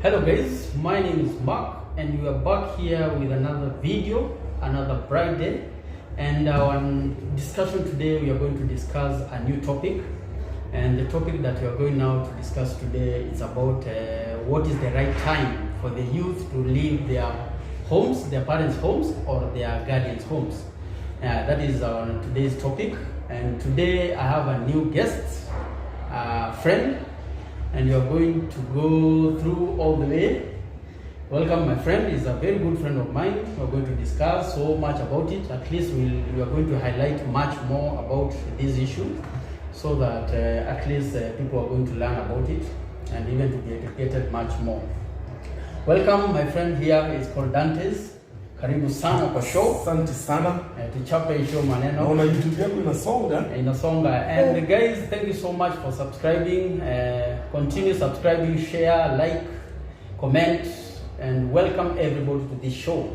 Hello guys, my name is Mark and we are back here with another video, another bright day. And our discussion today, we are going to discuss a new topic. And the topic that we are going now to discuss today is about what is the right time for the youth to leave their homes, their parents' homes or their guardians' homes. That is today's topic. And today I have a new guest, friend, and you are going to go through all the way. Welcome, my friend. He's a very good friend of mine. We're going to discuss so much about it. At least we are going to highlight much more about this issue, so that at least people are going to learn about it and even to be educated much more. Welcome, my friend. Here is called Dantes. Karibu sana kwa show. Asante sana. Tuchape show maneno. Naona YouTube yako inasonga. Inasonga. And guys, thank you so much for subscribing. Continue subscribing, share, like, comment, and welcome everybody to this show.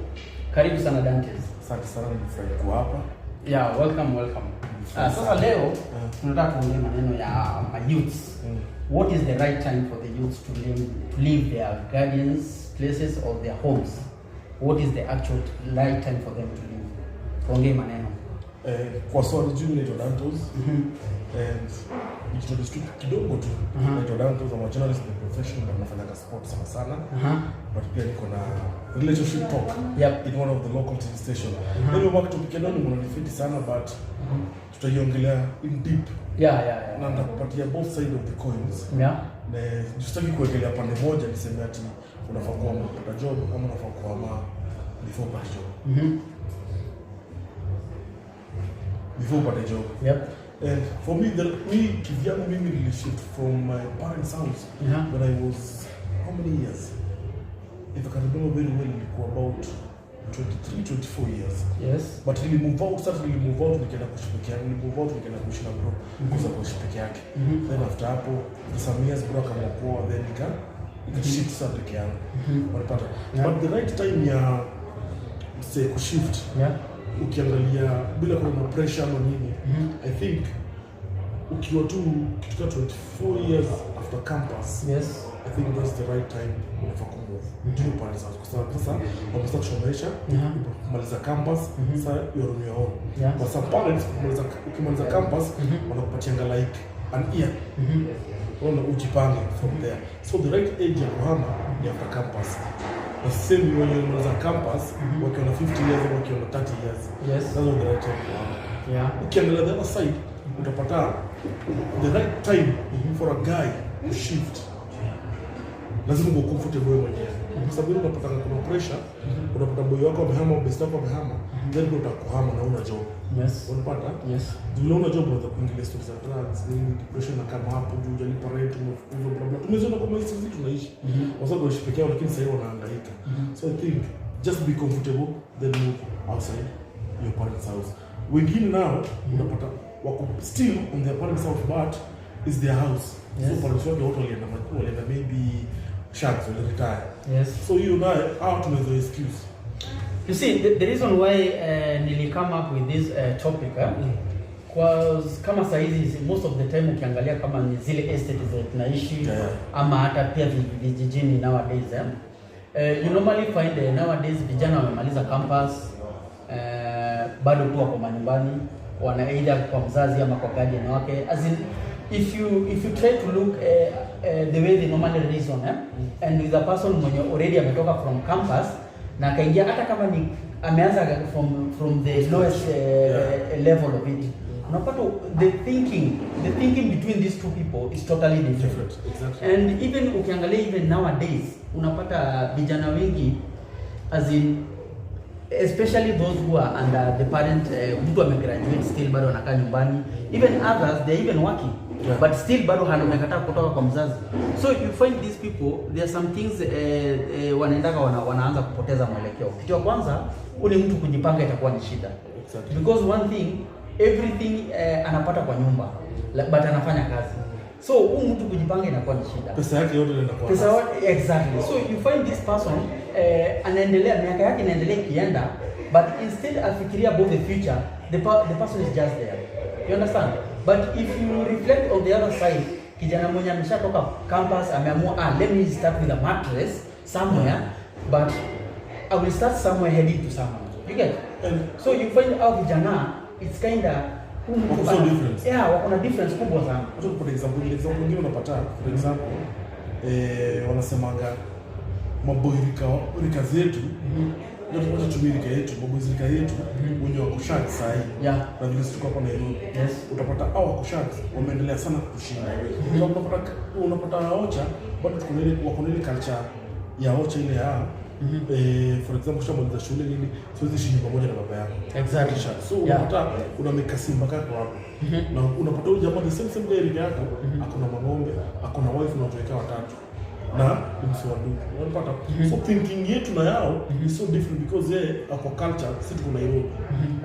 Karibu sana Dantes. Asante sana, nimefurahi kuwa hapa. Yeah, welcome. Sasa leo tunataka kuongea maneno ya youths. What is the right time for the youths to leave their guardians' places or their homes? What is the actual right time for them to leave? Tuongee maneno. Kwa swali juu naitwa Dantos. And nikiintroduce tu kidogo tu. Naitwa Dantos, I'm a journalist by profession, but nafanya sport sana. But pia niko na relationship talk in one of the local TV station. Ndio work to kidogo ni mnanifiti sana, but tutaiongelea in deep. Yeah. Na ndakupatia both side of the coins. Yeah. Na justaki kuongelea pande moja niseme ati unafaa kuwa mpata job ama unafaa kuwa before upate job. Before upate job. Yep. And for me, kivyangu mimi really shift from my parents' house when I was, how many years? If I can remember very well, ilikuwa about 23, 24 years. Yes. But really move out, nikaenda kuishi peke yangu, nikaenda kuishi na bro, kuza kuishi peke yake. Then after hapo, some years bro akamokoa, then shift sasa peke yangu. Unapata. But the right time ya say kushift. Ukiangalia bila kuwa na pressure ama nini, I think ukiwa tu kitu 24 years after campus, I think that's the right time unafaa kumove to parents house, kwa sababu sasa wamestart kusomesha, kumaliza campus, sasa you're on your own. But some parents ukimaliza campus wanakupatia like an year, ujipange from there. So the right age ya kuhama ni after campus. The same when you're on the campus, working on 50 years or working on 30 years. Yes. That's not the right time. Yeah. On the other side, utapata the right time for a guy to shift. Lazima uwe comfortable wewe mwenyewe. Kwa sababu unapata kuna pressure, unapata boy wako amehama au best wako amehama, then utakuhama na una job. Yes. Unapata? Yes. Ndio una job unaweza kuingilia stories za drugs, nini, depression na kama hapo juu hujalipa rent, umefukuzwa bla bla. Tumezoea kama hizi vitu tunaishi. Kwa sababu unaishi peke yako lakini sasa wanahangaika. So I think just be comfortable, then move outside your parents' house. Wengine nao unapata wako still on their parents' house, but it's their house. So parents wake watu walienda maybe shags or retire. Yes. So you know how to make the excuse. You see, the reason why nili come up with this topic was kama saizi most of the time ukiangalia kama ni zile estates za tunaishi ama hata pia vijijini nowadays you normally find nowadays vijana wamemaliza campus bado tu wako manyumbani, wana either kwa mzazi ama kwa guardian wake. As in, if you try to look the way they normally reason and with a person mwenye already ametoka from campus na kaingia hata kama ni ameanza from the lowest level of it, unapata the thinking between these two people is totally different. Exactly. And even ukiangalia even nowadays unapata vijana wengi, as in especially those who are under the parent, mtu amegraduate still bado anakaa nyumbani, even others they are even working but still bado hanamekataa kutoka kwa mzazi. So you find these people, there are some things wanaanza kupoteza mwelekeo. Kitu ya kwanza, ule mtu kujipanga itakuwa ni shida. Because one thing, everything anapata kwa nyumba but anafanya kazi. So mtu kujipanga inakuwa ni shida. Pesa yake yote inakuwa. Exactly. So you find this person anaendelea, miaka yake inaendelea kienda, but instead afikiria about the future, the person is just there. You understand? But if you reflect on the other side, kijana mmoja ameshatoka campus ameamua let me start with a mattress somewhere, but I will start somewhere heading to somewhere. You get? So you find out vijana it's kind of so different. Yeah, wako na difference kubwa sana. For example nyingine unapata for example wanasemanga maboy rika zetu ndio tunatumia rika yetu, maboy rika yetu wenye wako sharks sahi. Yeah. Na vile tuko hapa Nairobi. Yes. Utapata hao wako sharks wameendelea sana kushinda. Unapata Ocha bado wako na ile culture ya Ocha ile ya for example shamaliza shule nini siwezi shishi pamoja na baba yako. Exactly. So unapata unameka simba kako hapo. Na unapata huyu jamaa the same guy rika yako akona mang'ombe, akona wife na watoto watatu. Na msiwadu. Unapata so thinking yetu na yao is so different because yeye ako culture sisi tuko Nairobi.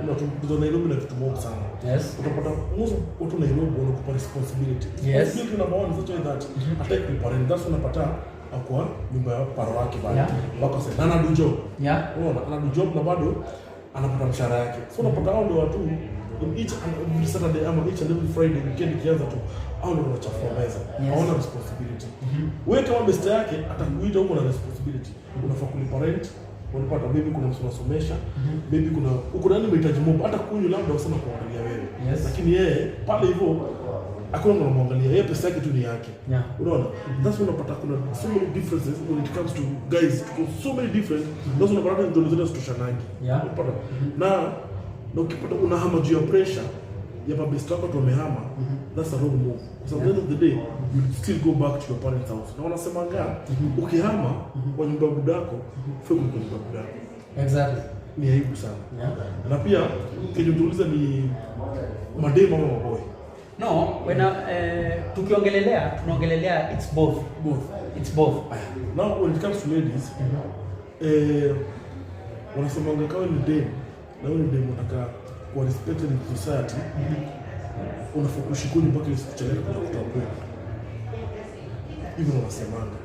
Na tuko Nairobi na vitu mob sana. Yes. Utapata most watu Nairobi wanakupa responsibility. Yes. Responsibility number one is such that attack the parent. That's unapata akwa nyumba ya paro wake bado. Wako sasa na do job. Yeah. Unaona ana do job na bado anapata mshahara yake. So unapata hao ndio watu each and every Saturday ama each and every Friday weekend kianza tu hao ndio wanachafua meza. Hawana responsibility. Wewe kama best yake atakuita huko na responsibility. Unafaa kulipa rent, unapata maybe kuna mtu unasomesha, maybe kuna uko ndani mahitaji mob hata kunywa labda usema kuangalia wewe. Lakini yeye pale hivyo hakuna mtu anamwangalia, yeye pesa yake tu ni yake. Unaona? That's when unapata kuna so many differences when it comes to guys, so many different. That's when unapata ndio zote zitoshanangi. Unapata na ukipata unahama juu ya pressure ya mabest wako tu wamehama, that's a wrong move. So at the end of the day you still go back to your parents house. Na wanasemanga ukihama kwa nyumba ya budako fake kwa nyumba ya budako. Exactly. Ni aibu sana. Na pia kijuuliza ni mademo ama maboy. No, when tunaongelelea it's both. It's both. Now when it comes to ladies wanasemanga kama ni dem na wewe ndio unataka kuwa respected in society, unafaa kushikuni mpaka isikuchelewe kutoka kwenu. Hivyo wanasemanga.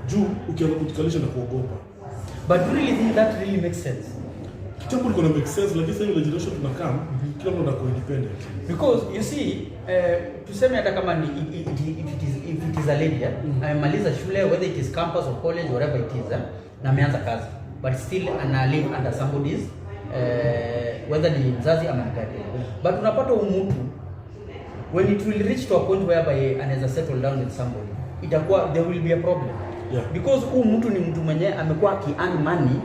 Juu ukianza kutikalisha na kuogopa. But do you really think that really makes sense? Kitambo liko na make sense, lakini sasa ile generation tunakaa kila mtu anakuwa independent. Because you see, tuseme hata kama ni if it is a lady, amemaliza shule, whether it is campus or college, whatever it is, na ameanza kazi, but still ana live under somebody's whether ni mzazi ama guardian. But unapata mtu when it will reach to a point whereby anaweza settle down with somebody, itakuwa there will be a problem. Because mtu ni mtu mwenye amekuwa aki-earn money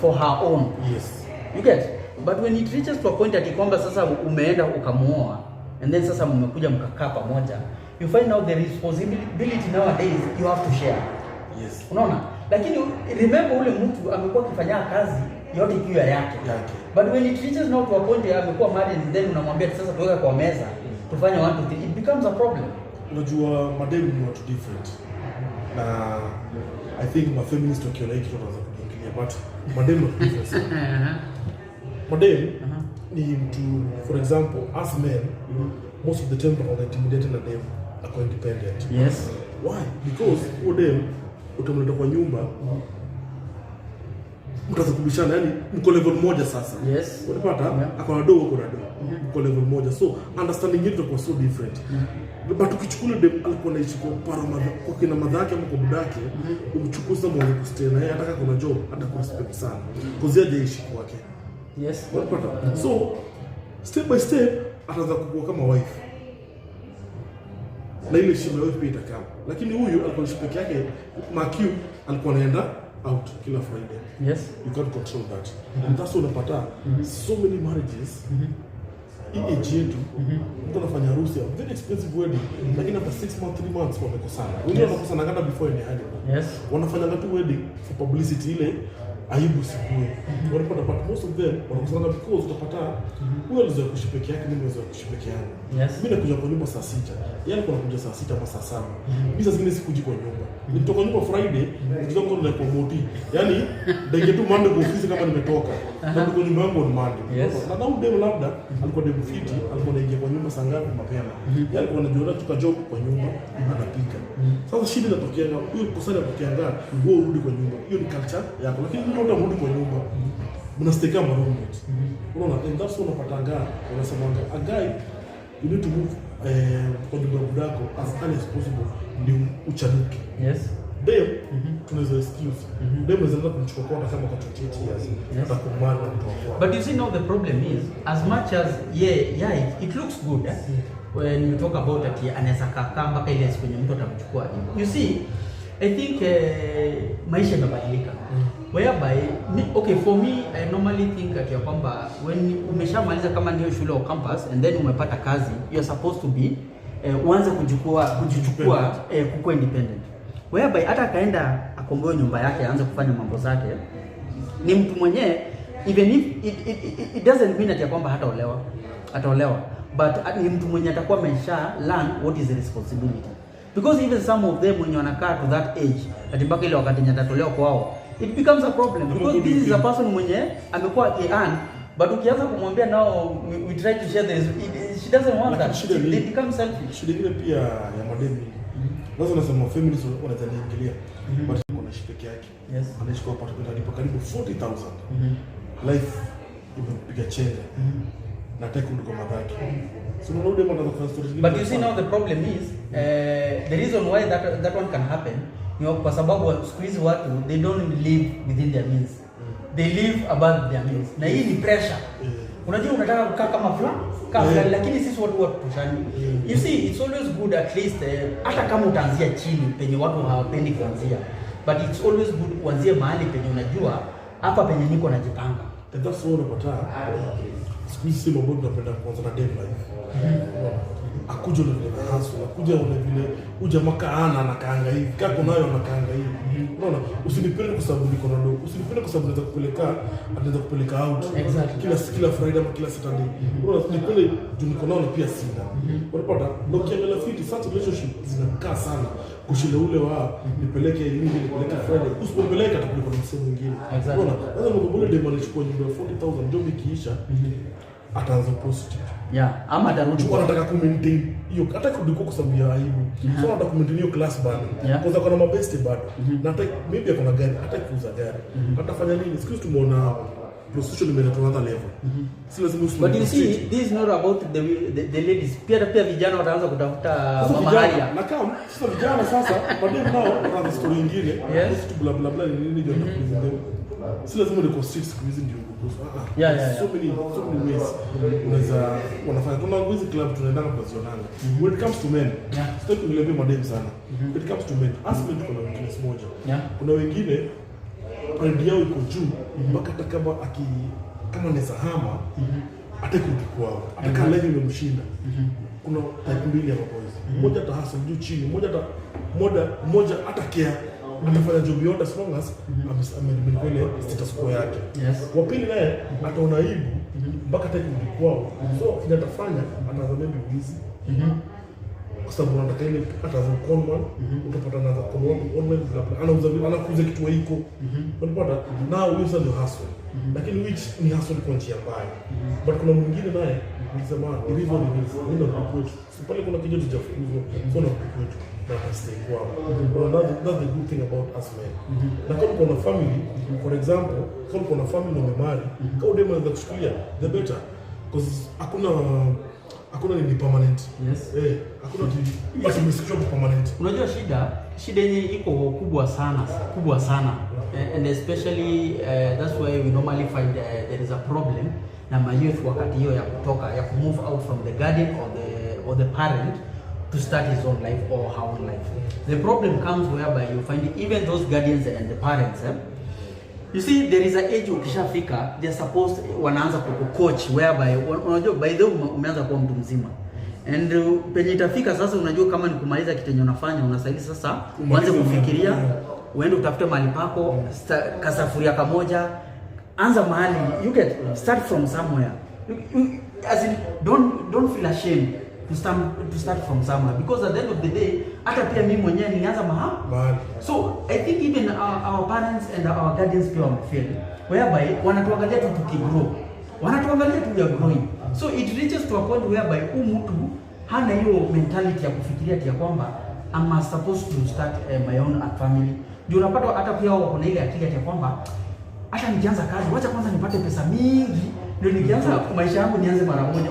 for her own. Yes. You get? But when it reaches to a point ati kwamba sasa umeenda ukamuoa and then sasa mmekuja mkakaa pamoja, you find out the responsibility nowadays you have to share. Yes. Unaona? Lakini remember ule mtu amekuwa akifanya kazi yote ikiwa yake. But when it reaches now to a point amekuwa married and then unamwambia sasa tuweka kwa meza tufanye 1 2 3, it becomes a problem. Unajua madem ni watu different. Na I think my feminist wakiona hiki tunaweza kuingilia, but madem ni different. Madem ni mtu, for example, as men, most of the time are intimidated na dem ako independent. Yes. Why? Because dem utamleta kwa nyumba mtaanza kubishana, yani mko level moja sasa. Yes. Unapata akona dogo kuna dogo. Mko level moja. So understanding yetu itakuwa so different. But ukichukua dem alikuwa anaishi kwa paramadha kwa kina madhake ama kwa budake, umchukuza mwanzo kustay na yeye ataka kuna job hata ku respect sana. Because yeye hajaishi kwake. Yes. Unapata? So step by step ataanza kukua kama wife. Na ile shima wife pia itakaa. Lakini huyu alikuwa anaishi peke yake, Makiu alikuwa anaenda out kila Friday. Yes. You can't control that. And that's what unapata so many marriages hii age yetu mtu anafanya harusi very expensive wedding, lakini after 6 months 3 months wamekosana. Wengine wanakosana hata before ni hadi. Yes. Wanafanya tu wedding for publicity ile aibu sikue. Wanapata but most of them wanakosana because utapata huyo alizoea kuishi peke yake, mimi alizoea kuishi peke yangu. Yes. Mimi nakuja kwa nyumba saa 6. Yeye alikuwa anakuja saa 6 ama saa 7. Mimi saa zingine sikuji kwa nyumba. Nilitoka nyumba Friday, nilitoka kwa nilikuwa moti. Yaani ndege tu Monday kwa ofisi kama nimetoka. Na ndio nyumba yangu on Monday. Na nao dem labda alikuwa dem fiti, alikuwa anaingia kwa nyumba saa ngapi mapema. Yeye alikuwa anajiona tuka job kwa nyumba anapika. Sasa shida inatokea huyo kusanya kutokea wewe urudi kwa nyumba. Hiyo ni culture yako. Lakini ndio unarudi kwa nyumba. Mnastay kama roommate. Unaona, and that's what unapatanga. Unasema a guy you need to move kwa nyumba budako as early as possible ndio uchanuke. Yes. Dem tunaweza excuse. Dem unaweza kumchukua kwa kama kwa 28 years. Yes. Atakumana mtu wako. But you see now the problem is as much as it looks good when you talk about that anaweza kakaa mpaka ile siku yenye mtu atamchukua. You see, I think maisha yamebadilika. Whereby okay, for me I normally think that ya kwamba when umeshamaliza kama ndio shule au campus and then umepata kazi, you're supposed to be uanze kujichukua kukuwa independent. Whereby hata akaenda akomboe nyumba yake aanze kufanya mambo zake, ni mtu mwenyewe, even if it doesn't mean that ya kwamba ataolewa, but ni mtu mwenye atakuwa amesha learn what is the responsibility, because even some of them when wanakaa to that age ati mpaka ile wakati nyatatolewa kwao, it becomes a problem because this is a person mwenye amekuwa earn, but ukianza kumwambia now we try to share this, she doesn't want that, they become selfish. Shida ile pia ya mademi lazima nasema families wanaweza niingilia, but anaishi peke yake. Yes. Anaishi kwa apartment alipo karibu 40,000. Life imepiga chenga. Nataka kurudi kwa madhaki. So unarudi mwana kwa stories. But you see now the problem is the reason why that one can happen, kwa sababu siku hizi watu they don't live within their means. They live above their means. Na hii ni pressure. Unajua unataka kukaa kama fulani, lakini sisi watu tushani. You see, it's always good at least hata kama utaanzia chini penye watu hawapendi kuanzia. But it's always good kuanzia mahali penye unajua hapa penye niko najipanga. And that's all unapata. Siku hizi sema mbona tunapenda kuanza na dem life. Akuja na vile hasu, akuja na vile uja makaana na kaanga hivi, kako nayo na kaanga hivi. Unaona, usinipende kwa sababu niko na dogo, usinipende kwa sababu naweza kupeleka out. Exactly. Kila Friday ama kila Saturday. Unaona, usinipende juu niko nao pia sina. Unapata, ndio kiangalia fit such relationship zinakaa sana kushinda ule wa nipeleke nipeleke Friday. Usipopeleka atakuwa na msemo mwingine. Unaona, lazima mkubule dem anachukua nyumba 40,000 job ikiisha. Ataanza positive. Ama atarudi kwa anataka ku maintain hiyo, hata kurudi kwa sababu ya aibu. So anataka ku maintain hiyo class bado. Kwanza kuna mabeste bado. Na hata maybe akona gari, hata kuuza gari. Atafanya nini? Siku tumeona prostitution imeleta another level. Si lazima usiwe. But you see, this is not about the ladies. Pia vijana wataanza kutafuta mama haria. Na kama sasa vijana sasa madem nao wana story nyingine. Kitu bla bla bla nini ndio ndio. Si lazima ni street siku hizi ndio so many ways unaweza wanafanya. Kuna hizi club tunaenda kwa zionanga. When it comes to men, stop kuelebea madem sana. When it comes to men, ask men kuna weakness moja. Kuna wengine pride yao iko juu mpaka hata kama anaweza hama hata kurudi kwao, hata kama level imemshinda. Kuna type mbili ya boys. Mmoja atahasa juu chini, mmoja hata care anafanya job yote as long as amelimit status quo yake. Wa pili naye ataona aibu mpaka hata kurudi kwao. So kile atafanya ataanza maybe busy. Kwa sababu anataka ile ataanza conman, utapata anaanza conman online anakuza kitu haiko. Unapata now huyo sasa ndio hustle. Lakini which ni hustle kwa njia mbaya. But kuna mwingine naye anasema ilivyo ni ndio kwetu. Pale kuna kitu cha hivyo. So na kwetu na stay kwao. That's the good thing about us men. Na kama kuna family, for example, kama kuna family na umemari, kama demo anaweza kushikilia the better, because hakuna ni permanent. Hakuna basi msikio permanent. Unajua shida yenye iko kubwa sana. And especially that's why we normally find there is a problem na youth wakati hiyo ya kutoka ya move out from the guardian or the parent to start his own life or her own life. The problem comes whereby you find even those guardians and the parents, you see there is an age ukishafika they're supposed wanaanza kucoach whereby unajua by the way umeanza kuwa mtu mzima. And penye itafika sasa unajua kama ni kumaliza kitenyo unafanya unastahili sasa uanze kufikiria uende utafute mahali pako kasafuria kamoja, anza mahali, you get start from somewhere. As in don't feel ashamed to start from somewhere, because at the end of the day hata pia mimi mwenyewe nilianza mahali. So I think even our parents and our guardians pia wamefeel whereby wanatuangalia tu tukigrow, wanatuangalia tu we are growing. So it reaches to a point whereby mtu hana hiyo mentality ya kufikiria ya kwamba I'm supposed to start my own family. Ndio unapata hata pia wao kuna ile akili ya kwamba hata nikianza kazi wacha kwanza nipate pesa mingi ndio nikianza maisha yangu nianze mara moja.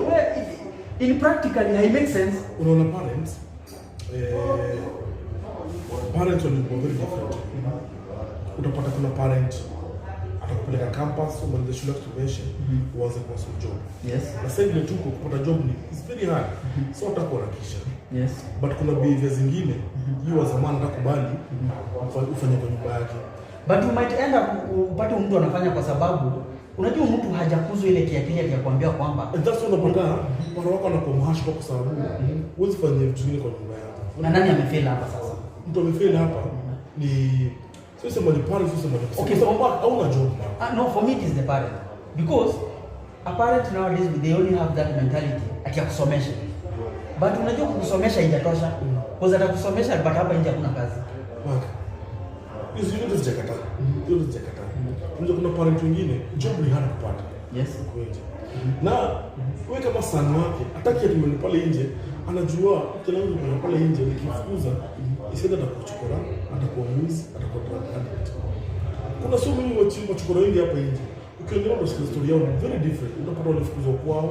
In practically, it makes sense. Unaona parents walikuwa very different. Utapata kuna parent atakupeleka campus umalize shule activation uanze kwa job. Yes. Na sasa ile tuko kupata job ni is very hard. So utakuwa rakisha. Yes. But kuna behavior zingine hiyo zamani utakubali ufanye kwa nyumba yake. But you might end up upate mtu anafanya kwa sababu unajua mtu hajakuzwa ile kiakili ya kuambia kwamba that's what unapata watu wako wanakuwa mhash kwa sababu huwezi fanya vitu vingine kwa nyumba yako. Na nani amefail hapa sasa? Mtu amefail hapa ni sio ni parents, sio ni okay, so hauna job. No, for me it is the parent. Because a parent nowadays they only have that mentality ati ya kusomesha. But unajua kusomesha haijatosha. Kwa sababu kusomesha but hapa nje hakuna kazi. Hizo ndio zikakata. Hizo zikakata. Unajua kuna parent wengine job ni hard kupata. Yes. Kweli. Na wewe kama sana wake ataki atumeni pale nje anajua kila mtu pale nje nikifukuza isienda atakuchukua atakuwa mwizi atakuwa addict. Kuna so many wachukua wengi hapa nje. Ukiangalia ndio story yao very different. Utapata walifukuzwa kwao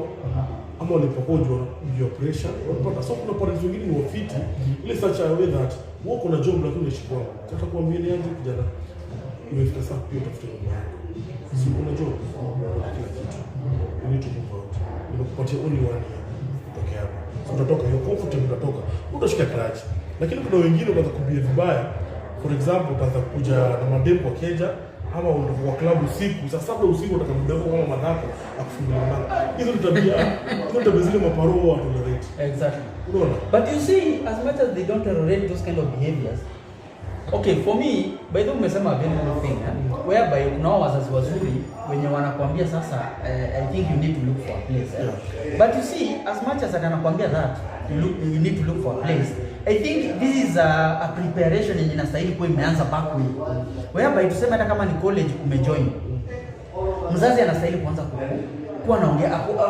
ama walipokojwa ndio pressure. Unapata so kuna parents wengine ni wafiti ile such a way that wao kuna job lakini unashikwa. Atakwambia ni aje kijana imefika saa pia utafuta nyumba yako. Si kuna job kila kitu. You need to move out. Unakupatia only 1 year kutoka hapo. So utatoka hiyo comfortable utatoka. Utashika clutch. Lakini kuna wengine wanataka kubia vibaya. For example, utaanza kuja na madem kwa keja ama unakuwa club usiku. Saa 7 usiku utakamdako kama madhako akufungulia mlango. Hizo ni tabia zile maparoo watu tolerate. Exactly. Unaona? But you see, as much as they don't tolerate those kind of behaviors, okay, for me, by the way, umesema a very good thing, whereby now wazazi wazuri wenye wanakuambia sasa, I think you need to look for a place. But you see, as much as anakuambia that you need to look for a place, I think this is a preparation yenye inastahili kuwa imeanza back way. Whereby tuseme hata kama ni college umejoin, mzazi anastahili kuanza kuwa naongea,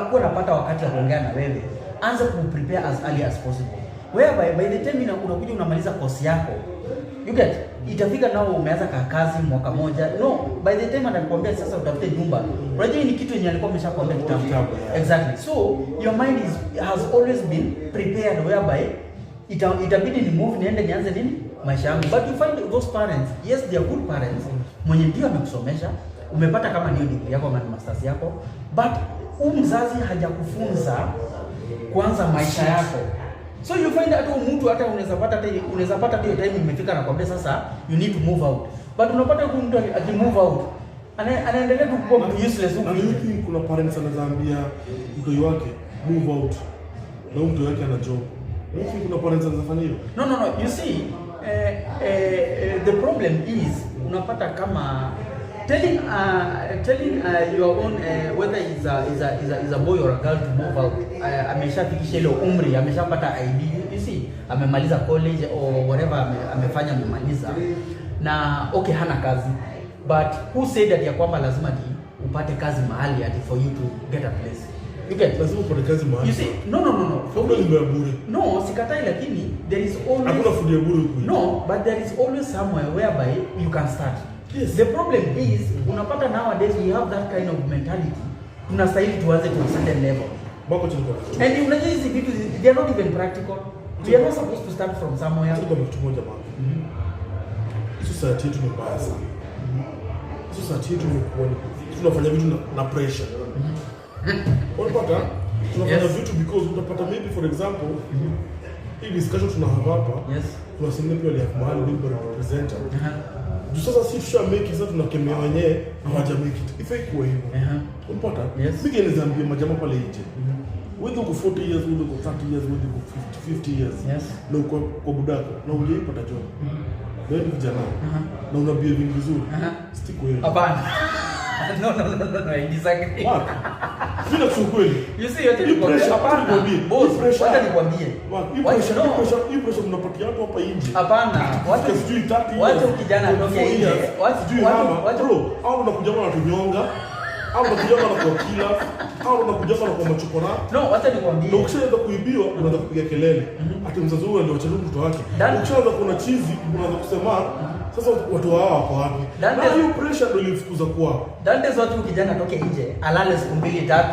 kuwa napata wakati wa kuongea na wewe, anza kuprepare as early as possible. Whereby by the time unakuja unamaliza course yako, you get, itafika nao umeanza kazi mwaka moja. No, by the time anakuambia sasa utafute nyumba. Unajua ni kitu yenye alikuwa ameshakwambia kitambo. Exactly. So your mind has always been prepared whereby itabidi ni move niende nianze nini maisha yangu. But you find those parents, yes they are good parents. Mwenye ndio amekusomesha, umepata kama ndio degree yako ama masters yako, but mzazi hajakufunza kwanza maisha yako. So you find that mtu hata unaweza pata hiyo time imefika na kwambia sasa you need to move out. But unapata huko mtu akimove out anaendelea tu kuwa useless huko. Na you think kuna parents anazaambia mtu wake move out na mtu wake ana job. You think kuna parents anafanya hiyo? No. You see, the problem is unapata kama telling your own whether is a boy or a girl to move out, ameshafikisha ile umri, ameshapata ID, you see, amemaliza college or whatever amefanya amemaliza, na okay hana kazi, but who said that ya kwamba lazima upate kazi mahali ati for you to get a place? You get, lazima upate kazi mahali. You see, no. Hakuna nyumba ya bure. No, sikatai, lakini there is always, hakuna food ya bure huko. No, but there is always somewhere whereby you can start. Yes. The problem is, unapata nowadays we have that kind of mentality. Tunastahili tuanze to a certain level. Bako chini kwa. And unajua hizi vitu they are not even practical. We are not supposed to start from somewhere. Tuko mtu mmoja baba. Society yetu ni mbaya sana. Society yetu ni kwa tunafanya vitu na pressure. Unapata tunafanya vitu because utapata maybe for example hii discussion tunahava hapa. Yes. Tunasema pia ile ya mahali ndio representer. Sasa si tusha make sasa tunakemea wenyewe hawaja make it. If iko hivyo. Unapata? Yes. Bigi nizaambia majamaa pale nje. Wewe uko 40 years, wewe uko 30 years, wewe uko 50 years. Yes. Na uko kwa budako na ungeipata job. Wewe ni kijana. Na una behaving vizuri. Stick wewe. Hapana. No, I disagree. Mark. Bila kweli. You see, yote ni pressure. Hapana. Boss, wacha nikwambie. Hii pressure mnapatia watu hapa nje. Hapana. Wacha kijana atoke nje. Wacha bro, au unakuja na tunyonga, au unakuja na kwa kila, au unakuja na kwa machokora. No, wacha nikwambie. Na ukishaanza kuibiwa unaanza kupiga kelele. Hata mzazi wao ndio wacha mtoto wake. Ukishaanza kuona chizi unaanza kusema sasa watu hao wako wapi? Na hiyo pressure ndio ilifukuza kwao. Dantes watu kijana atoke nje, alale siku 2 3,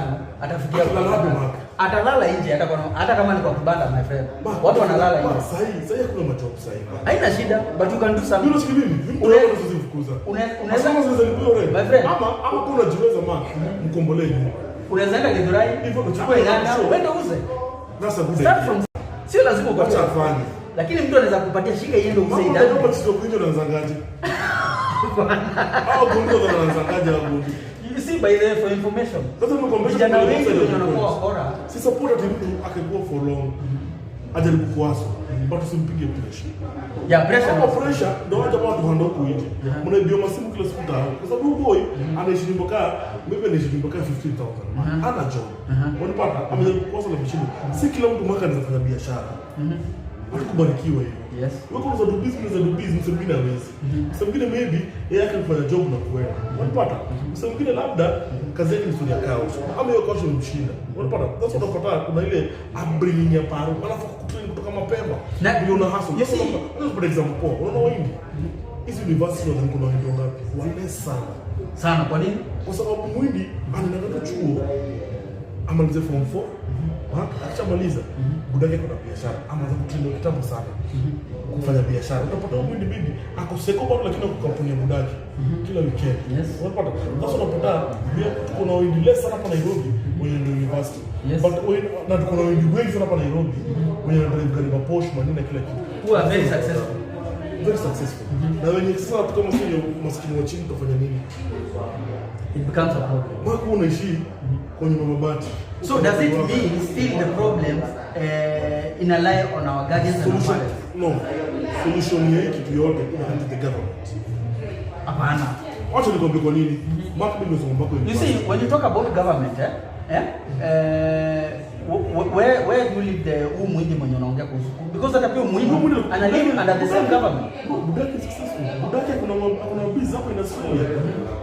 atafikia kwa wapi Mark? atalala nje hata kama ni kwa kibanda my friend. Watu wanalala nje. Sasa kuna majob sasa. Haina shida, but you can do something. Unasikia mimi? Unaweza kuzifukuza. Unaweza kuzifukuza wewe. My friend. Ama kuna jiweza mark mkombolee nyumba. Unaweza enda Githurai, uchukue nyanya, uende uze. Sasa good. Start from sio lazima ukacha afanye. Lakini mtu anaweza kupatia shika iende uze ndani. Kama sio kuingia na zangaje. Au kuingia na zangaje hapo. You see by the way for information. Sasa mkombolee jana wengi wanakuwa bora. Si support ati mtu akakuwa for long. Ajaribu kuwaso. But usimpige pressure. Ya pressure. Kwa pressure ndio hata watu hando huko nje. Mnaibia masimu kila siku tao. Kwa sababu boy anaishi nyumba kaa, mimi naishi nyumba kaa 15,000. Ana job. Unapata amejaribu kuwaso na mshindi. Si kila mtu mwaka anaweza kufanya biashara. Atakubarikiwa hiyo. Yes. Wewe kwanza do business mwingine hawezi. Mtu mwingine maybe yeye akifanya job na kuenda. Unapata? Mtu mwingine labda kazi yake ni studio couch. Ama hiyo couch imemshinda. Unapata? Sasa utapata kuna ile upbringing ya paro. Alafu kutrain kutoka mapema. Na ndio una hustle. Yes, for example, unaona wengi. Hizi university ndio kuna watu ngapi? Wale sana. Sana kwa nini? Kwa sababu mwindi anaenda chuo. Amalize form 4. Akishamaliza budake kuna biashara ama za kutrain kitambo sana kufanya biashara. Utapata mwindi bibi ako seko bado lakini ako kampuni ya budake kila weekend. Unapata sasa unapata tuko na wengi less sana hapa Nairobi wenye university. But na tuko na wengi wengi sana hapa Nairobi wenye drive gari za Porsche manini na kila kitu. Who are very successful. Very successful. Na wenye sasa kama sio maskini wa chini tutafanya nini? It becomes a problem. Mwako unaishi kwenye mabati. So does it mean still the problem in a lie on our guardians and our parents? No. Solution ya kitu yote inaenda the government. Hapana. Wacha nikwambie kwa nini. Mark mimi nasema mbako. You see when you talk about government where do you live the mwindi mwenye unaongea kuhusu? Because hata pia mwindi ana live under the same government. Budaki successful. Budaki kuna business hapo inasaidia.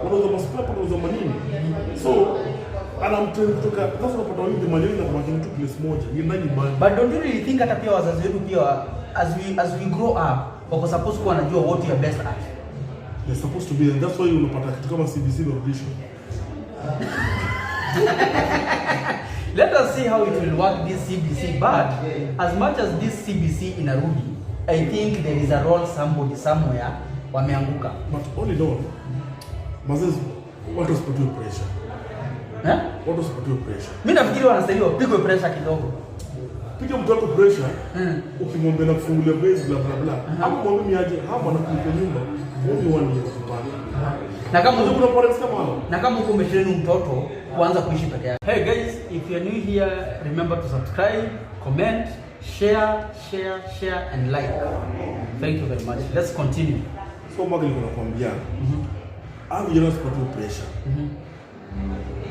Unauza maspare unauza manini. So anamtoa kutoka sasa unapata wingi maneno na kwa kitu place moja. Ni nani bani? But don't you really think hata pia wazazi wetu pia as we grow up wako supposed kuwa wanajua what you are best at? They're supposed to be, and that's why unapata kitu kama CBC audition. Let us see how it will work this CBC, but as much as this CBC inarudi, I think there is a role somebody somewhere wameanguka. But only know mazezi watu wasipatiwe pressure. Watu wasipatiwe pressure. Mimi nafikiri wanastahili wapigwe pressure kidogo. Piga mtu wako pressure, ukimwambia na kufungulia base bla bla bla. Hapo mwambie niaje, hapo anakupa nyumba, wewe wani ya kupanga. Na kama kuna parents kama hao. Na kama uko umetrain mtoto kuanza kuishi peke yake. Hey guys, if you are new here, remember to subscribe, comment, share and like. Thank you very much. Let's continue. So mwaka nilikuwa nakwambia. Hapo vijana wasipatiwe pressure.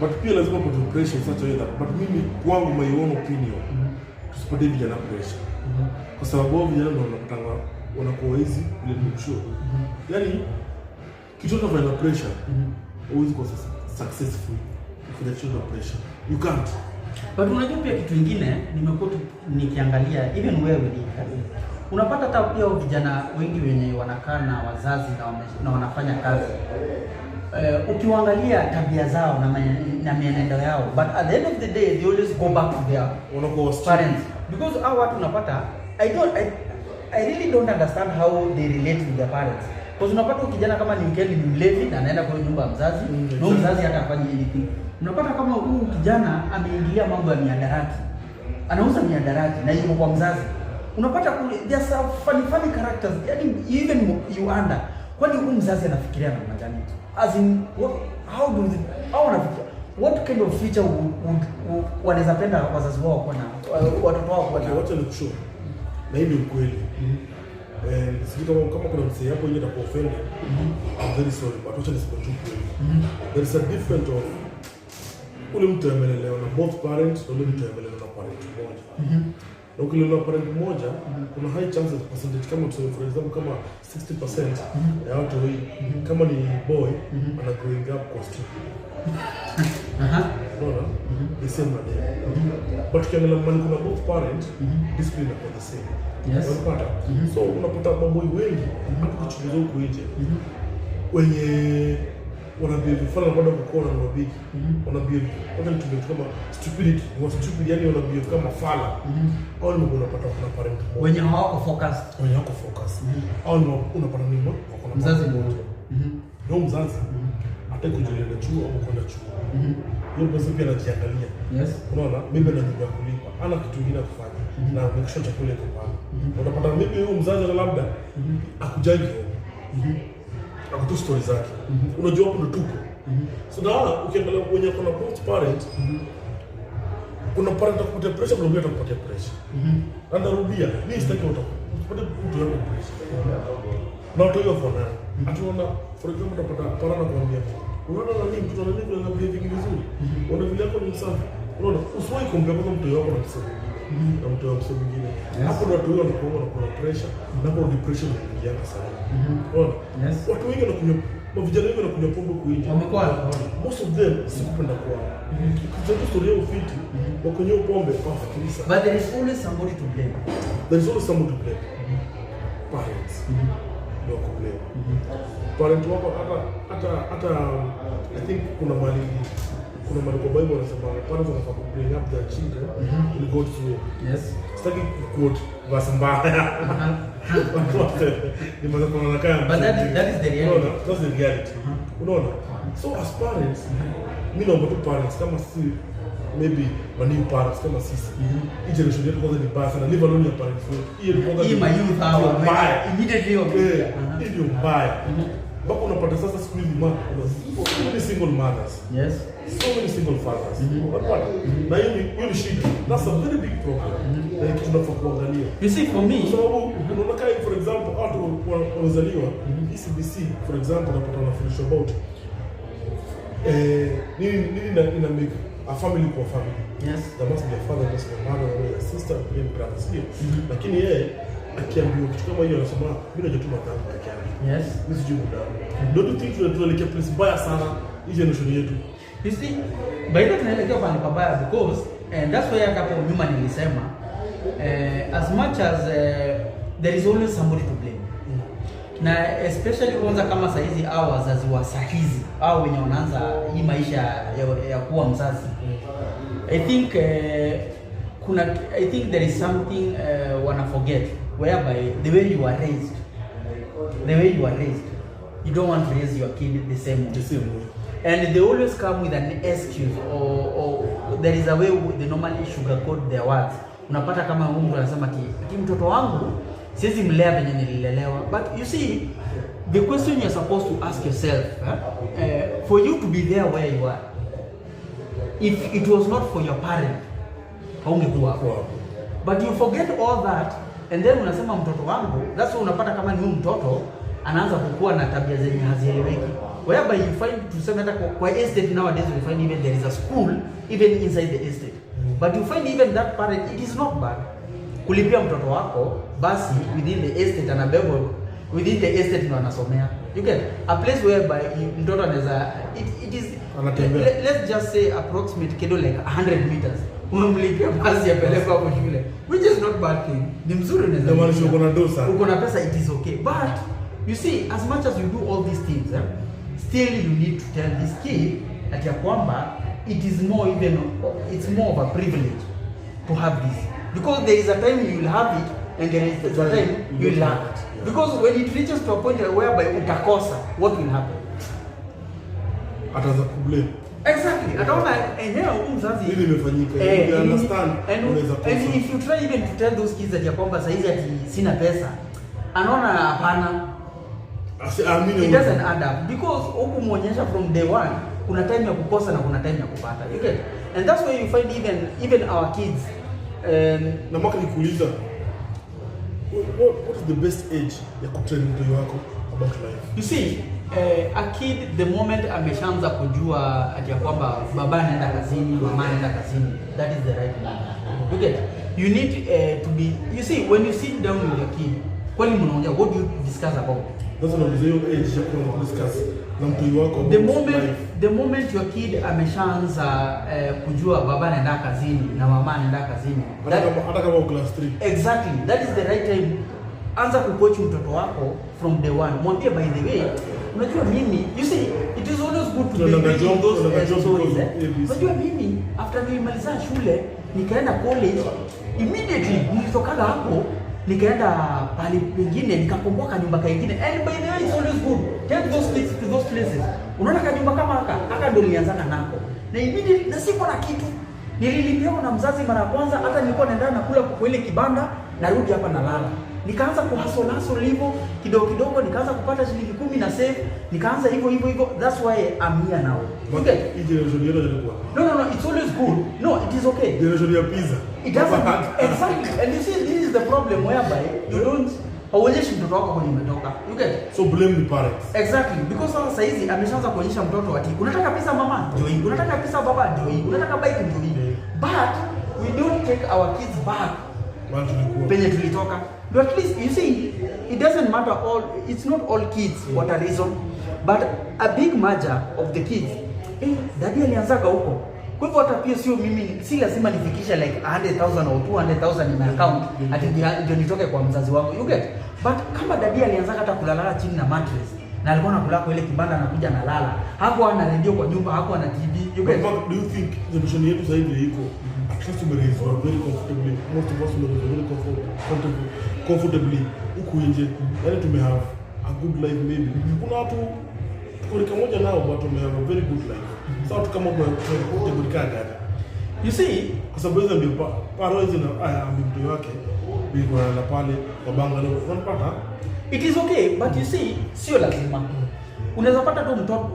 But pia lazima kupatiwe pressure in such a way that but mimi kwangu my own opinion. Tusipatie vijana pressure. Kwa sababu vijana ndio wanapatanga wanakuwa hizi ile ni show. Yaani kitu kama na pressure huwezi kuwa successful if you have pressure. You can't. But unajua pia kitu kingine nimekuwa nikiangalia even wewe unapata hata pia vijana wengi wenye wanakaa na wazazi na wanafanya kazi. Ukiangalia tabia zao na mienendo yao, but at the end of the day they always go back to their parents because hao watu unapata I really don't understand how they relate with their parents. Because unapata kijana kama ni mkeni ni mlevi na anaenda kwa nyumba ya mzazi, na mzazi hata afanye anything. Unapata kama huyu kijana ameingilia mambo ya miadarati. Anauza miadarati na yuko kwa mzazi. Unapata there's funny characters. Yaani even you wonder kwani huyu mzazi anafikiria namna gani? As in what kind of future wanaweza penda wazazi wao kwa na watoto wao kwa na wacha nikushow. Na hii ni ukweli. Sisi kama kuna msee hapo yeye atakuwa offended. I'm very sorry, but wacha niseme tu kweli. There is a difference of ule mtu amelelewa na both parents na ule mtu amelelewa na parent mmoja. Na ukilelewa na parent mmoja, kuna high chances percentage kama tuseme for example kama 60% ya watu hii kama ni boy ana growing up kwa street. Unaona? The same man. But ukiangalia mali kuna both parents, discipline are the same. Yes. Unapata. So unapata maboi wengi hapo kuchunguza huko nje. Wenye wanaambia mfano bado kukona na big. Wanaambia hata mtu kama stupidity, was stupid yani wanaambia kama fala. Au ni unapata kuna parent wenye hawako focus. Au ni unapata nini wako na mzazi mmoja. Ndio mzazi. Hata kujulia chuo au kwenda chuo. Hiyo basi pia anajiangalia. Yes. Unaona mimi na nyumba ya kulipa. Ana kitu kingine kufanya. Na nikisha chakula iko pale. Unapata maybe huyo mzazi labda akujaji akutu stories zake. Unajua hapo ndo tuko. So na ukiangalia kwenye kuna both parent, kuna parent atakupatia pressure, kuna mwingine atakupatia pressure. Anarudia, mimi sitaki utapata mtu yako pressure. Na utayo fona. Atuona for example utapata parana kuambia, unaona nini mtu ananiambia na behaving vizuri. Unaona vile yako ni msafi. Unaona usiwahi kumpea kwa mtu yako na kisema. Na mtu wa msomi mwingine. Hapo ndo watu wengi wanakuwa na kuna pressure, na hapo depression inaingia sana. Unaona? Watu wengi wanakunywa, vijana wengi wanakunywa pombe kuingia. Wamekuwa most of them sikupenda kwao. Kitu story yao fiti, wakunywa pombe kwa fikirisa. But there is always somebody to blame. Parents. Ndio kublame. Parents wako hata I think kuna mali kwa Bible wanasema parents wanafaa ku bring up their children in God's way. Yes. Sitaki quote verse mbaya. Ni mazako wanakaa. But that is the reality. No, that's the reality. Unaona? So as parents, mimi naomba tu parents kama si maybe new parents kama sisi. Hii generation yetu kwanza ni baya sana. Leave alone your parents. Hii my youth hawa immediately okay. Hii ndio mbaya. Bako unapata sasa siku hizi so many single mothers. Yes. So many single fathers. Na hiyo ni shida. That's a very big problem. Na kitu tunafaa kuangalia. You see for me, sababu unaona kai for example watu wanazaliwa ECBC for example unapata wanafundishwa about nini ina make a family kwa family. Yes. There must be a father, there must be a mother, a sister, and brothers. Lakini yeye akiambiwa kitu kama hiyo anasema mimi najua tu madhambi peke yake. Yes. Mimi sijui mdamu. Don't you think tunaelekea place mbaya sana hii generation yetu? You see, by the tunaelekea pale pabaya because and that's why hapo nyuma nilisema as much as there is always somebody to blame. Na especially kwanza kama saizi au wazazi wa sahizi au wenye wanaanza hii maisha ya kuwa mzazi. I think there is something wanna forget whereby the way you are raised, you don't want to raise your kid the same way. And they always come with an excuse or there is a way they normally sugarcoat their words. Unapata kama mtu anasema ati mtoto wangu siwezi mlea venye nililelewa. But you see, the question you're supposed to ask yourself, for you to be there where you are, if it was not for your parent, haungekuwa hapo. But you forget all that and then unasema mtoto wangu, that's why unapata kama ni mtoto anaanza kukua na tabia zenye hazieleweki. Whereby you find to say that kwa estate nowadays you find even there is a school even inside the estate. But you find even that parent, it is not bad kulipia mtoto wako basi within the estate anabebo within the estate ndo anasomea. You get a place whereby mtoto anaweza it is let's just say approximate kido like 100 meters. Unamlipia basi ya peleka hapo shule, which is not bad thing. Ni mzuri unaweza. Ndio maana uko na dosa. Uko na pesa, it is okay. But you see, as much as you do all these things, still you need to tell this kid that ya kwamba it is more even it's more of a privilege to have this. Because there is a time you will have it and there is a time you will lack it. Because when it reaches to a point whereby utakosa, what will happen? Ataanza kublame. Exactly. Ataona eneo mzazi hili imefanyika. You understand? And if you try even to tell those kids that ya kwamba saizi ati sina pesa, anaona hapana. It doesn't add up because huku muonyesha from day one kuna time ya kukosa na kuna time ya kupata. You get? And that's why you find even our kids na mwaka nikuuliza what is the best age ya kutrain mtoto wako about life? You see, a kid the moment ameshaanza kujua ati kwamba baba anaenda kazini, mama anaenda kazini, that is the right time. You get? You need to be, you see, when you sit down with your kid, kwani mnaongea, what do you discuss about? That's what the age ya discuss na mtoto wako. The moment your kid ameshaanza kujua baba anaenda kazini na mama anaenda kazini, hata kama class 3. Exactly, that is the right time. Anza kucoach mtoto wako from day one. Mwambie by the way, Unajua mimi, you see, it is always good to be Tunajua those stories. Unajua mimi after nilimaliza shule nikaenda college, immediately nilitokaga hapo nikaenda pale pengine nikakomboa nyumba kaingine. And by the way, it's always good take those kids to those places. Unaona kanyumba kama haka ndo nilianzana nako. Na immediately na siko na kitu. Nililipia na mzazi mara ya kwanza, hata nilikuwa naenda nakula kwa ile kibanda, narudi hapa nalala. Nikaanza kuhustle hivyo kidogo kidogo, nikaanza kupata shilingi 10 na save, nikaanza hivyo. That's why I'm here now. Okay. No, it's always good. No, it is okay. Generation ya pizza. It doesn't exactly. And you see, this is the problem whereby you don't hauonyeshi mtoto wako kwenye umetoka. You get? So blame the parents. Exactly. Because sasa hizi ameshaanza kuonyesha mtoto ati unataka pesa mama, join. Unataka pesa baba, join. Unataka bike, join. But we don't take our kids back penye tulitoka. But at least you see, it doesn't matter all. It's not all kids what a reason, but a big major of the kids. Daddy alianzaga huko. Kwa hivyo hata pia sio mimi, si lazima nifikishe like 100,000 or 200,000 in my account ati ndio nitoke kwa mzazi wangu. You get? But kama daddy alianzaga hata kulala chini na mattress na alikuwa anakula kwa ile kibanda anakuja analala, hapo ana radio kwa nyumba, hapo ana TV. You get? But do you think generation yetu sasa hivi iko at least very comfortably, most of us are very comfortably huku nje, yani tume have a good life maybe. Kuna watu tuko moja nao but tume have a very good life. Sasa so, kama kwa gari. You see, kwa sababu hizo ndio paro hizo na mtu wake biko na pale kwa bangalo unapata. It is okay, but you see, sio lazima. Unaweza pata tu mtoto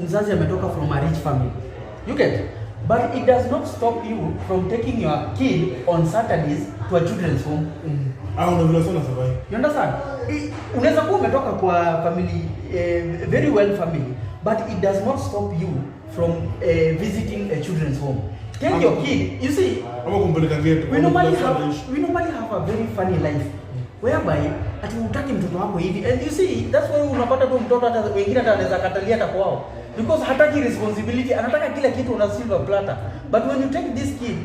mzazi ametoka from a rich family. You get? But it does not stop you from taking your kid on Saturdays to a children's home. You understand? Unaweza kuwa umetoka kwa family, very well family, but it does not stop you from visiting a children's home. Take your kid. You see, we normally have a very funny life whereby ati utaki mtoto wako hivi, and you see that's why unapata tu mtoto hata wengine hata anaweza katalia hata kwao because hataki responsibility, anataka kila kitu una silver platter. But when you take this kid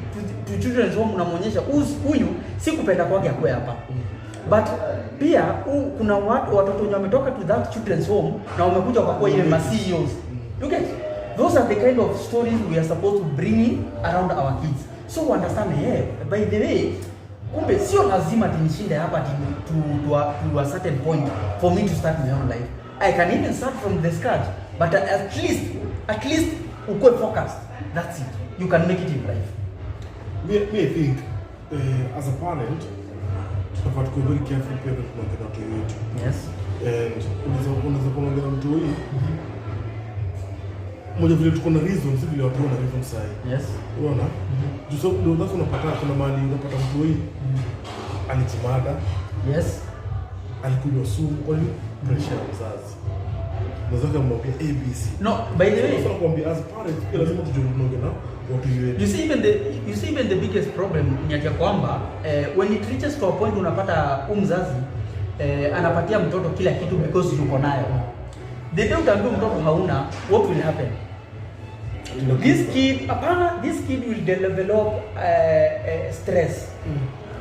to children's home, unamuonyesha huyu si kupenda kwake akwe hapa. But pia kuna watoto wenye wametoka to that children's home na wamekuja kwa ile CEOs. You get? Those are the kind of stories we are supposed to bring in around our kids. So understand, by the way, kumbe sio lazima tinishinde hapa to a certain point for me to start my own life. I can even start from the scratch, but at least ukwe focused. That's it. You can make it in life. I think as a parent, you have to be very careful with what you do. Yes. And unaweza kuongea mtu huyu moja vile tuko na reason, si vile watu wana reason sahi. Yes. Unaona? Ndio sasa unapata kuna mali unapata mtu huyu alijimada. Yes. Alikunywa sumu kwa hiyo pressure ya mzazi. Unaweza kumwambia ABC. No, by the way, sasa nakwambia as parents pia lazima tujue na what you do. You see even the biggest problem ni ya kwamba when it reaches to a point unapata mzazi anapatia mtoto kila kitu because yuko nayo. The day utaambia mtoto hauna, what will happen? This kid will develop stress.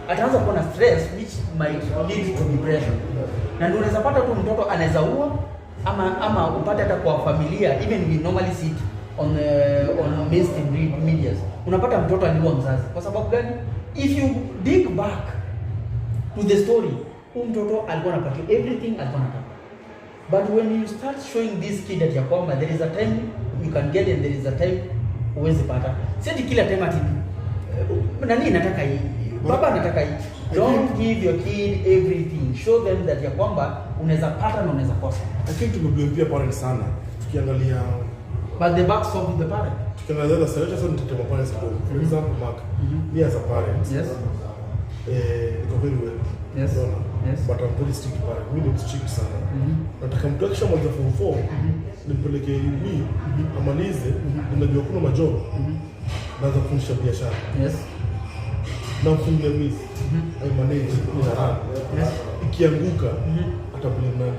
Ataanza kuwa na stress which might lead to depression. Na ndio unaweza pata tu mtoto anaweza ua ama upate hata kwa familia, even we normally see it on mainstream media. Unapata mtoto aliua mzazi. Kwa sababu gani? If you dig back to the story, mtoto alikuwa anapatia everything alikuwa anataka. But when you start showing this kid that yakwamba there is a time you can get and there is a time uwezi pata. Sisi kila time ati nani nataka hii, baba nataka hii. Don't give your kid everything. Show them that yakwamba unaweza pata na unaweza kosa. I think tumeblame parents sana. Tukiangalia but the back stop with the parent. Tukiangalia sasa nitema parents kidogo. For example, Mark, me as a parent. Yes. Iko very well. Yes. Yes. But I'm very strict parent. Mimi ni strict sana. Nataka mtu akisha mwanza form 4 nimpeleke mimi amalize, ninajua kuna majob. Naanza kufundisha biashara. Yes. Na mfungia mimi. I manage biashara. Yes. Ikianguka atablame nani?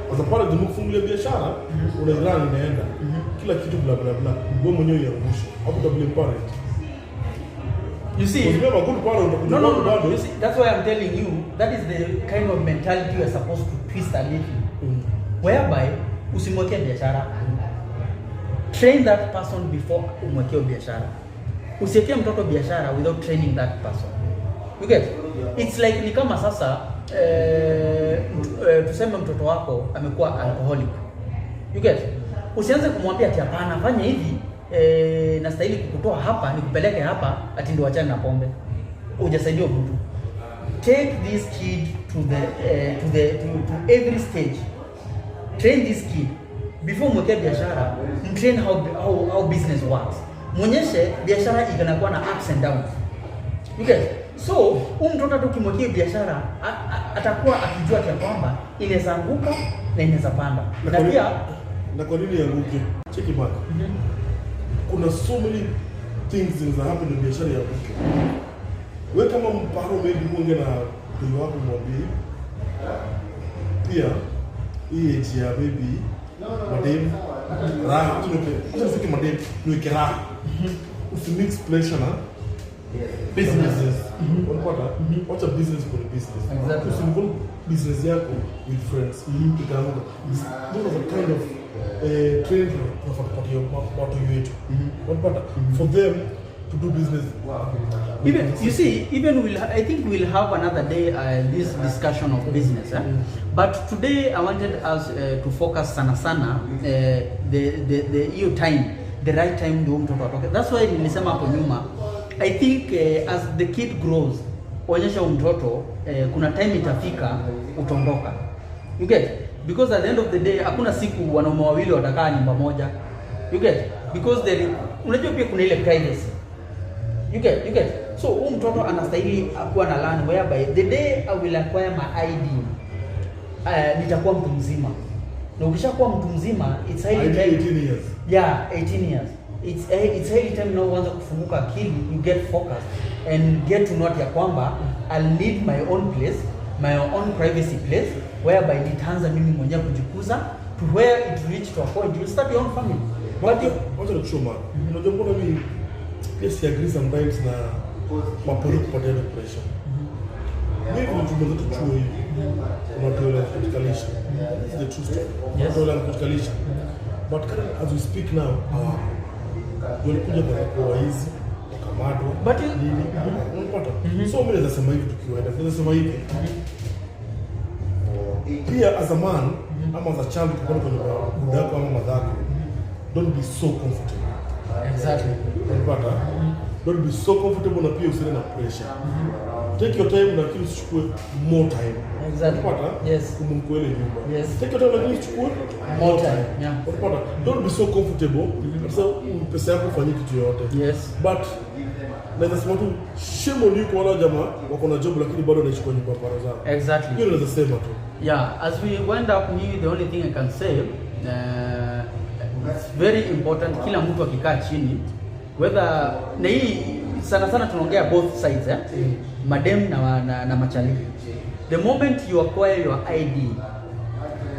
Kwa pale tumefungulia biashara, unairani inaenda. Kila kitu bla bla bla. Wewe mwenyewe unaangusha. Hapo utablame parent. You see, no. You see, that's why I'm telling you, that is the kind of mentality you are supposed to twist a little. whereby usimwekee biashara. Train that person before umwekee biashara. Usiwekee mtoto biashara without training that person. You get? It's like ni kama sasa tuseme mtoto wako amekuwa alcoholic. You get? Usianze kumwambia ati hapana, fanya hivi, nastahili kukutoa hapa nikupeleke hapa ati ndio achane na pombe. Hujasaidia mtu. Take this kid to every stage. Train this kid before mwekee biashara. Train how business works. Muonyeshe biashara inakuwa na ups and downs. You get? So, mtoto tukimwekea biashara atakuwa akijua kwamba inaweza anguka na inaweza panda. Na pia na kwa nini yanguke? Check it back. Kuna so many things that happen in biashara ya buke. Wewe kama mparo maybe muonge na ndio wako mwambie. Pia hii age ya baby madem raha tunafika madem ni kiraha. Usimix pleasure na businesses. Unapata? What's a business for a business? Exactly. Usimful business yako with friends. Ikaanguka. Those are the kind of training watu wetu. Unapata? For them to do business. Even you see, I think we'll have another day this discussion of business. But today I wanted us to focus sana the time, the right time ndio mtoto atoke. That's why nilisema hapo nyuma. I think as the kid grows, onyesha mtoto kuna time itafika utondoka. You get? Because at the end of the day hakuna siku wanaume wawili watakaa nyumba moja. You get? Because unajua pia kuna ile privacy. You get? So mtoto anastahili akuwa na learn whereby the day I will acquire my ID, nitakuwa mtu mzima. Na ukishakuwa mtu mzima, it's highly time. 18 years. Yeah, 18 years. It's highly time now uanze kufunguka akili, you get focused and get to note ya kwamba I'll need my own place, my own privacy place whereby nitaanza mimi mwenyewe kujikuza to where it reach to a point you start your own family. But wacha nikushow man. Unajua mbona mimi yes I agree sometimes na maporo kupatia depression. Mimi nitumeza tu chuo hivi. Unatoa kutikalisha. This is the true story. Unatoa kutikalisha. But as we speak now, walikuja kwa hizi wakamatwa. But nini? Unapata? So mimi naweza sema hivi tukiwaenda. Naweza sema hivi. Pia as a man, ama as a child kwa muda wako ama madhako, don't be so comfortable. Exactly. Unapata? Don't be so comfortable na pia usiwe na pressure. Take your time na kile usichukue more time. Exactly. Unapata? Yes. Kumkwele nyumba. Yes. Take your time na kile usichukue more time. Yeah. Unapata? Don't be so comfortable. Sasa pesa yako ufanye kitu yote. Yes. But naweza sema tu shame on you kwa wale jamaa wako na job lakini bado wanaichukua nyumba para zao. Exactly. Hiyo naweza sema tu. Yeah, as we wind up, the only thing I can say, it's very important kila mtu akikaa chini, whether na hii sana tunaongea both sides madem na machali. The moment you acquire your ID,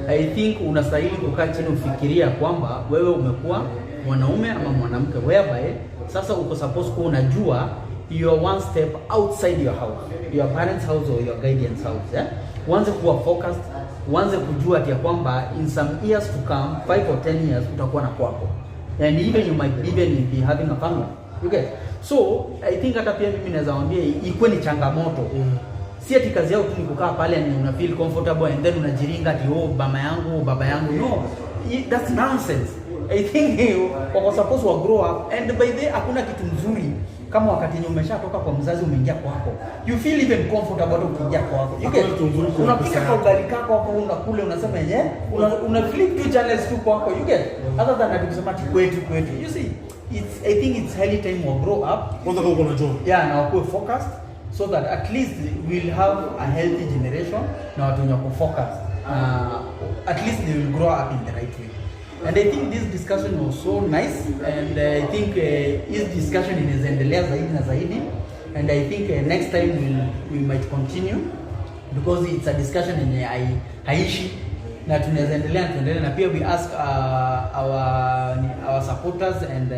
I think unastahili kukaa chini ufikiria kwamba wewe umekuwa mwanaume ama mwanamke, whereby sasa uko supposed kuwa unajua you are one step outside your house, your parents house or your guardian's house. Uanze kuwa focused, uanze kujua ati kwamba in some years to come, 5 or 10 years utakuwa na kwako, and even you might even be having a family. Okay, so I think hata pia mimi naweza waambia ikuwe ni changamoto. Si ati kazi yako tu ni kukaa pale and una feel comfortable and then unajiringa ati mama yangu baba yangu. No, that's nonsense. I think wako supposed to grow up, and by the way hakuna kitu mzuri kama wakati yenye umeshatoka kwa mzazi umeingia kwako, you feel even comfortable ukiingia kwako. Unapika kwa ugali kako hapo unakula, unasema una flip tu channels tu kwako, you get, other than that kusema ati kwetu. You see, I think it's highly time we grow up. Kwanza kama kuna job. Yeah, na wakuwe focused so that at least we'll have a healthy generation na watu wenye kufocus. At least they will grow up in the right way. And I think this discussion was so nice, and I think this discussion inaendelea zaidi na zaidi, and I think next time we might continue because it's a discussion yenye haishi na tunaweza endelea na pia we ask our supporters and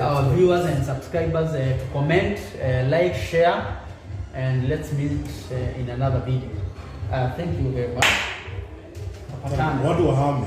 our viewers and subscribers to comment, like, share, and let's meet in another video. Thank you very much. Hata watu wahame.